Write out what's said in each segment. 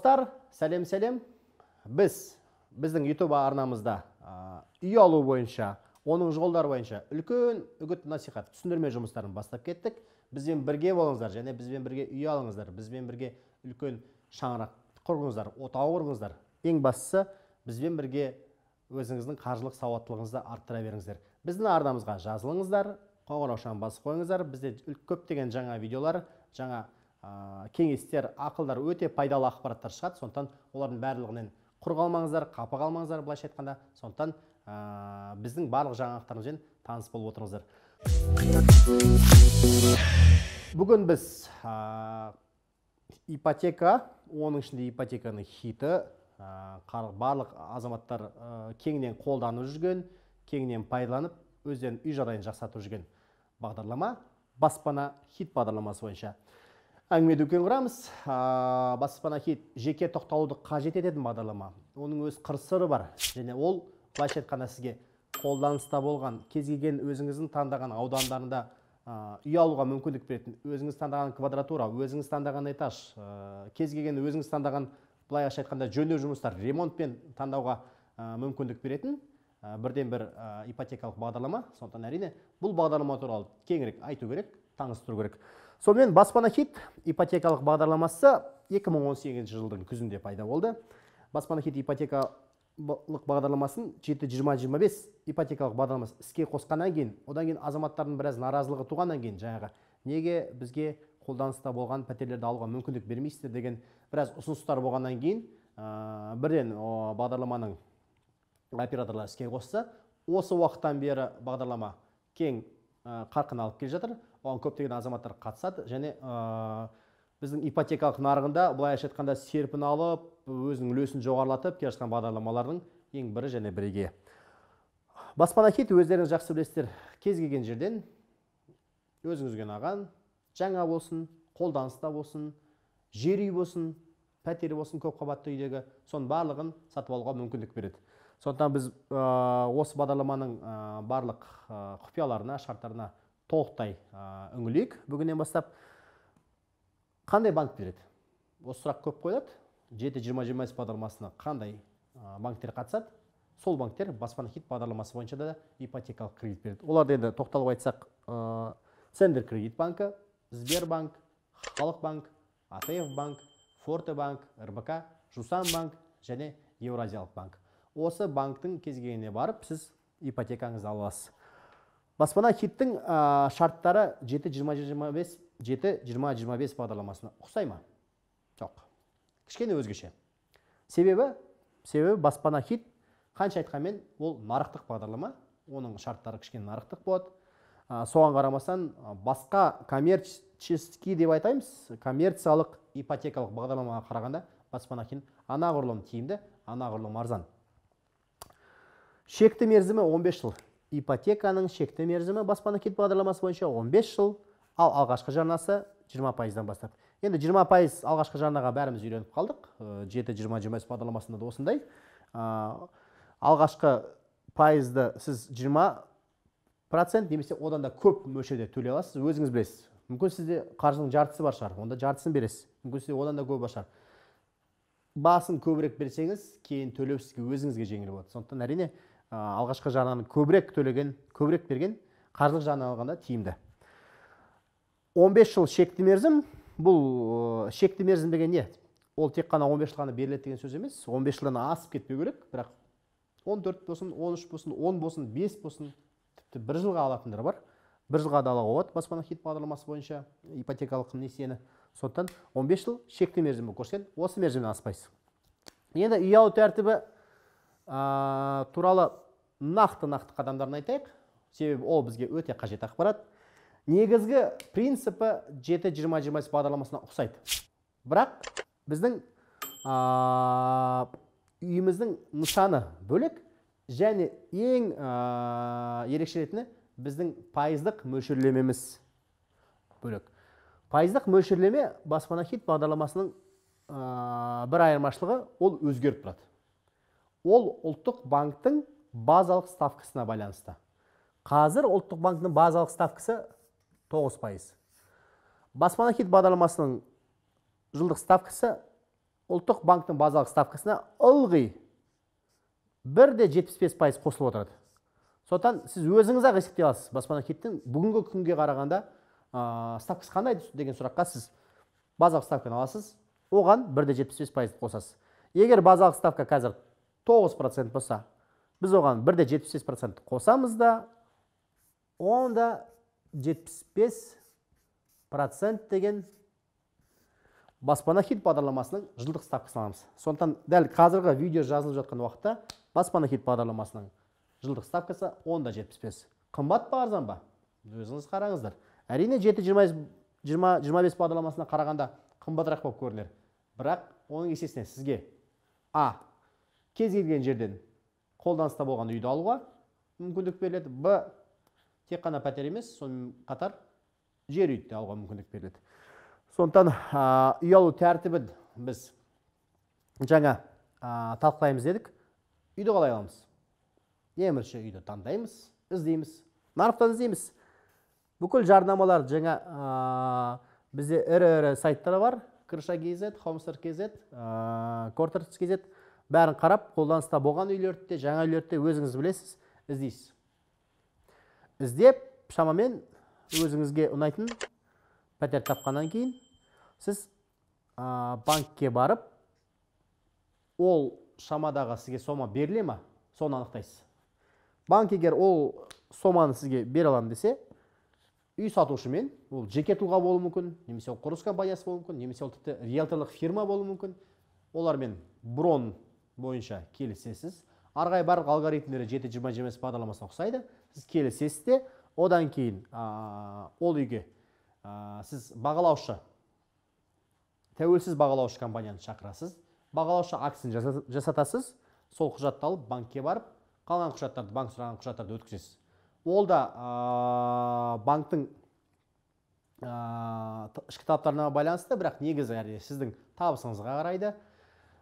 Достар, сәлем. Біздің YouTube арнамызда үй алу бойынша, оның жолдары бойынша үлкен үгіт насихат түсіндірме жұмыстарын бастап кеттік. Бізбен бірге болыңыздар, және бізбен бірге үй алыңыздар, бізбен бірге үлкен шаңырақ құрыңыздар, отау құрыңыздар. Ең бастысы, бізбен бірге өзіңіздің қаржылық сауаттылығыңызды арттыра беріңіздер. Біздің арнамызға жазылыңыздар, қоңыраушаны басып қойыңыздар. Бізде көптеген жаңа видеолар, жаңа кеңестер, ақылдар, өте пайдалы ақпараттар шығады. Сондықтан олардың барлығынан құр қалмаңыздар, қапы қалмаңыздар, былайша айтқанда. Сондықтан біздің барлық жаңалықтарымызбен таныс болып отырыңыздар. Бүгін біз ипотека, оның ішінде ипотеканың хиті, барлық азаматтар кеңінен қолданып жүрген, кеңінен пайдаланып, өздерінің үй жағдайын жақсартып жүрген бағдарлама, баспана хит бағдарламасы бойынша әңгіме дүкен құрамыз. Баспана хит жеке тоқталуды қажет ететін бағдарлама. Оның өз қыр-сыры бар, және ол былайша айтқанда сізге қолданыста болған, кез келген өзіңіздің таңдаған аудандарында үй алуға мүмкіндік беретін, өзіңіз таңдаған квадратура, өзіңіз таңдаған этаж, кез келген өзіңіз таңдаған, былайша айтқанда жөндеу жұмыстар, ремонтпен таңдауға мүмкіндік беретін бірден бір ипотекалық бағдарлама. Сондықтан әрине бұл бағдарлама туралы кеңірек айту керек, таныстыру керек. Сонымен баспана хит ипотекалық бағдарламасы 2018 жылдың күзінде пайда болды. Баспана хит ипотекалық бағдарламасын 7-20-25 ипотекалық бағдарламасы іске қосқаннан кейін, одан кейін азаматтардың біраз наразылығы туғаннан кейін, жаңағы неге бізге қолданыста болған пәтерлерді алуға мүмкіндік бермейсіздер деген біраз ұсыныстар болғаннан кейін, бірден бағдарламаның операторлар іске қосса. Осы уақыттан бері бағдарлама кең қарқын алып келе жатыр. Оған көптеген азаматтар қатысады, және біздің ипотекалық нарығында былайша айтқанда серпін алып, өзінің үлесін жоғарылатып келе жатқан бағдарламалардың ең бірі және бірегейі. Баспана хит өздеріңіз жақсы білесіздер, кез келген жерден өзіңізге ұнаған, жаңа болсын, қолданыста болсын, жер үй болсын, пәтер болсын, көп қабатты үйдегі, соның барлығын сатып алуға мүмкіндік береді. Сондықтан біз осы бағдарламаның барлық құпияларына, шарттарына толықтай үңілейік. Бүгіннен бастап қандай банк береді? Осы сұрақ көп қойылады. 7-20-25 бағдарламасына қандай банктер қатысады? Сол банктер баспана хит бағдарламасы бойынша да ипотекалық кредит береді. Оларды енді тоқталып айтсақ, Центр кредит банкі, Сбербанк, Халық банк, АТФ банк, Форте банк, РБК, Жусан банк және Еуразиялық банк. Осы банктың кез келгеніне барып, сіз ипотекаңызды ала аласыз. Баспана хиттің шарттары 7-20-25 бағдарламасына ұқсай ма? Жоқ. Кішкене өзгеше. Себебі баспана хит қанша айтқанмен ол нарықтық бағдарлама, оның шарттары кішкене нарықтық болады. Соған қарамастан басқа коммерческий деп айтаймыз, коммерциялық ипотекалық бағдарламаға қарағанда баспана хит анағұрлым тиімді, анағұрлым арзан. Шекті мерзімі 15 жыл. Ипотеканың шекті мерзімі баспана хит бағдарламасы бойынша 15 жыл, ал алғашқы жарнасы 20%-дан бастап. Енді 20% алғашқы жарнаға бәріміз үйреніп қалдық. 7-20-25 бағдарламасында да осындай. Алғашқы пайызды сіз 20% немесе одан да көп мөлшерде төлей аласыз, өзіңіз білесіз. Мүмкін сізде қаржының жартысы бар шығар, онда жартысын бересіз. Мүмкін сізде одан да көп бар шығар. Басын көбірек берсеңіз, кейін төлеу сізге өзіңізге жеңіл болады. Сондықтан әрине алғашқы жарнаны көбірек берген қаржылық жағынан алғанда тиімді. 15 жыл шекті мерзім. Бұл шекті мерзім деген не? Ол тек қана 15 жыл ғана беріледі деген сөз емес. 15 жылдан асып кетпеу керек, бірақ 14 болсын, 13 болсын, 10 болсын, 5 болсын, тіпті 1 жылға алатындар бар. 1 жылға да алуға болады баспана хит бағдарламасы бойынша ипотекалық несиені. Сондықтан 15 жыл шекті мерзімі көрсеткен, осы мерзімнен аспайсыз. Енді үй алу тәртібі туралы нақты қадамдарын айтайық. Себебі ол бізге өте қажет ақпарат. Негізгі принципі 7-20-25 бағдарламасына ұқсайды. Бірақ біздің үйіміздің нысаны бөлек, және ең ерекшелетіні біздің пайыздық мөлшерлемеміз бөлек. Пайыздық мөлшерлеме баспана хит бағдарламасының бір айырмашылығы, ол өзгеріп тұрады. Ол ұлттық банктың базалық ставкасына байланысты. Қазір ұлттық банктың базалық ставкасы 9%. Баспана хит бағдарламасының жылдық ставкасы ұлттық банктың базалық ставкасына ылғи 1,75% қосылып отырады. Сондықтан сіз өзіңіз ақ есептей аласыз. Баспана кредиттің бүгінгі күнге қарағанда ставкасы қандай деген сұраққа сіз базалық ставканы аласыз, оған 1,75% қосасыз. Егер базалық ставка қазір 9% болса, біз оған 1,75% қосамыз да, онда 75% деген баспана кредит бағдарламасының жылдық ставкасын аламыз. Сондықтан дәл қазіргі видео жазылып жатқан уақытта баспана кредит бағдарламасының жылдық ставкасы 10,75. Қымбат па, арзан ба? Өзіңіз қараңыздар. Әрине 7-25 бағдарламасына қарағанда қымбатырақ болып көрінер. Бірақ оның есесіне сізге кез келген жерден қолданыста болған үйді алуға мүмкіндік беріледі. Тек қана пәтер емес, сонымен қатар жер үйді алуға мүмкіндік беріледі. Сондықтан үй алу тәртібін біз жаңа талқылаймыз дедік. Үйді қалай аламыз? Ең бірінші үйді таңдаймыз, іздейміз, нарықтан іздейміз. Бүкіл жарнамалар жаңа бізде ірі сайттары бар. Крыша.kz, Homester.kz, Quarters.kz. Бәрін қарап, қолданыста болған үйлерді, жаңа үйлерді өзіңіз білесіз, іздейсіз. Іздеп, шамамен өзіңізге ұнайтын пәтер тапқаннан кейін, сіз банкке барып, ол шамадағы сізге сома беріле ма, соны анықтайсыз. Банк егер ол соманы сізге бере аламын десе, үй сатушымен, ол жеке тұлға болуы мүмкін, немесе ол құрылыс компаниясы болуы мүмкін, немесе ол тіпті риэлторлық фирма болуы мүмкін. Олармен брон бойынша келісесіз. Арғай барлық алгоритмдері 7-20-25 бағдарламасына ұқсайды. Сіз келісесіз де, одан кейін ол үйге сіз бағалаушы, тәуелсіз бағалаушы компанияны шақырасыз. Бағалаушы акцияны жасатасыз. Сол құжатты алып банкке барып, қалған құжаттарды, банк сұраған құжаттарды өткізесіз. Ол да банктың ішкі талаптарына байланысты, бірақ негізі сіздің табысыңызға қарайды.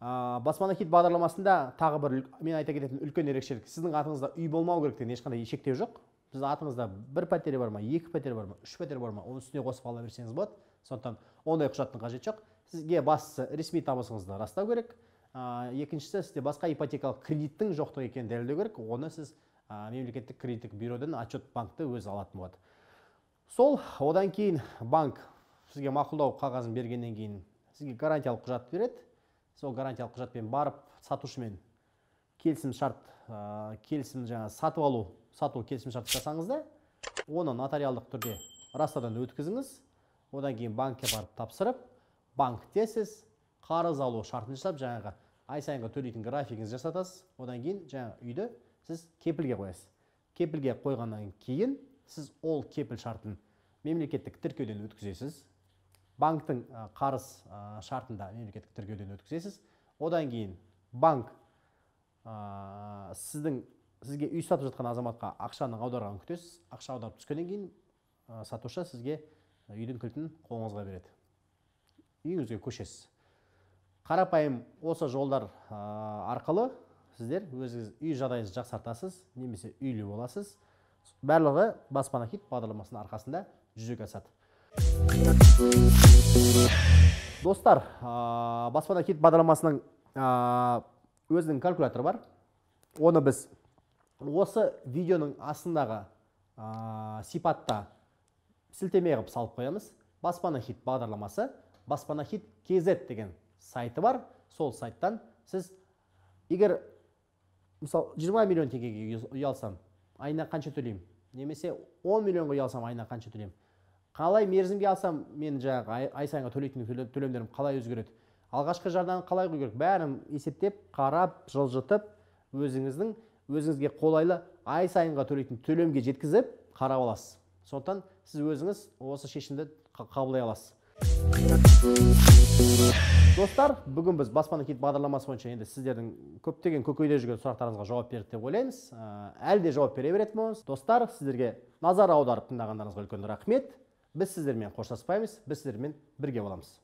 Баспана кредит бағдарламасында тағы бір мен айта кететін үлкен ерекшелік, сіздің атыңызда үй болмау керек деген ешқандай шектеу жоқ. Сіздің атыңызда бір пәтері бар ма, екі пәтері бар ма, үш пәтері бар ма, оның үстіне қосып ала берсеңіз болады. Сондықтан ондай құжаттың қажеті жоқ. Сізге бастысы ресми табысыңызды растау керек. Екіншісі, сізде басқа ипотекалық кредиттің жоқтығы екенін дәлелдеу керек. Оны сіз мемлекеттік кредиттік бюродан отчет банкты өзі алатын болады. Сол, одан кейін банк сізге мақұлдау қағазын бергеннен кейін сізге гарантиялық құжат береді. Сол гарантиялық құжатпен барып сатушымен келісім жаңа сату келісім шарт жасаңыз да, оны нотариалдық түрде растаудан өткізіңіз. Одан кейін банкке барып тапсырып, банкте сіз қарыз алу шартын жасап, жаңағы ай сайынғы төлейтін графигіңізді жасатасыз. Одан кейін жаңа үйді сіз кепілге қоясыз. Кепілге қойғаннан кейін сіз ол кепіл шартын мемлекеттік тіркеуден өткізесіз. Банктың қарыз шартында мемлекеттік тіркеуден өткізесіз. Одан кейін банк сізге үй сатып жатқан азаматқа ақшаның аударғанын күтесіз. Ақша аударып түскеннен кейін сатушы сізге үйдің кілтін қолыңызға береді. Үйіңізге көшесіз. Қарапайым осы жолдар арқылы сіздер өзіңіз үй жағдайыңызды жақсартасыз, немесе үйлі боласыз. Барлығы баспана кредит бағдарламасының арқасында жүзеге асады. Достар, баспана кредит бағдарламасының өзінің калькуляторы бар. Оны біз осы видеоның астындағы сипатта сілтеме қылып салып қоямыз. Баспана кредит бағдарламасы, баспана кредит KZ деген сайты бар. Сол сайттан сіз егер мысалы 20 миллион теңгеге үй алсам, айына қанша төлеймін? Немесе 10 миллионға үй алсам, айына қанша төлеймін? Қалай мерзімге алсам, мен жаңағы ай сайынға төлейтін төлемдерім қалай өзгереді? Алғашқы жарнаны қалай қою керек? Бәрін есептеп, қарап, жылжытып, өзіңізге қолайлы ай сайынға төлейтін төлемге жеткізіп, қарап аласыз. Сондықтан сіз өзіңіз осы шешімді қабылдай аласыз. Достар, бүгін біз баспана кредит бағдарламасы бойынша енді сіздердің көптеген көкейде жүрген сұрақтарыңызға жауап бердік деп ойлаймыз. Әлде жауап бере беретін боламыз. Достар, сіздерге назар аударып тыңдағандарыңызға үлкен рахмет. Біз сіздермен қоштаспаймыз, біз сіздермен бірге боламыз.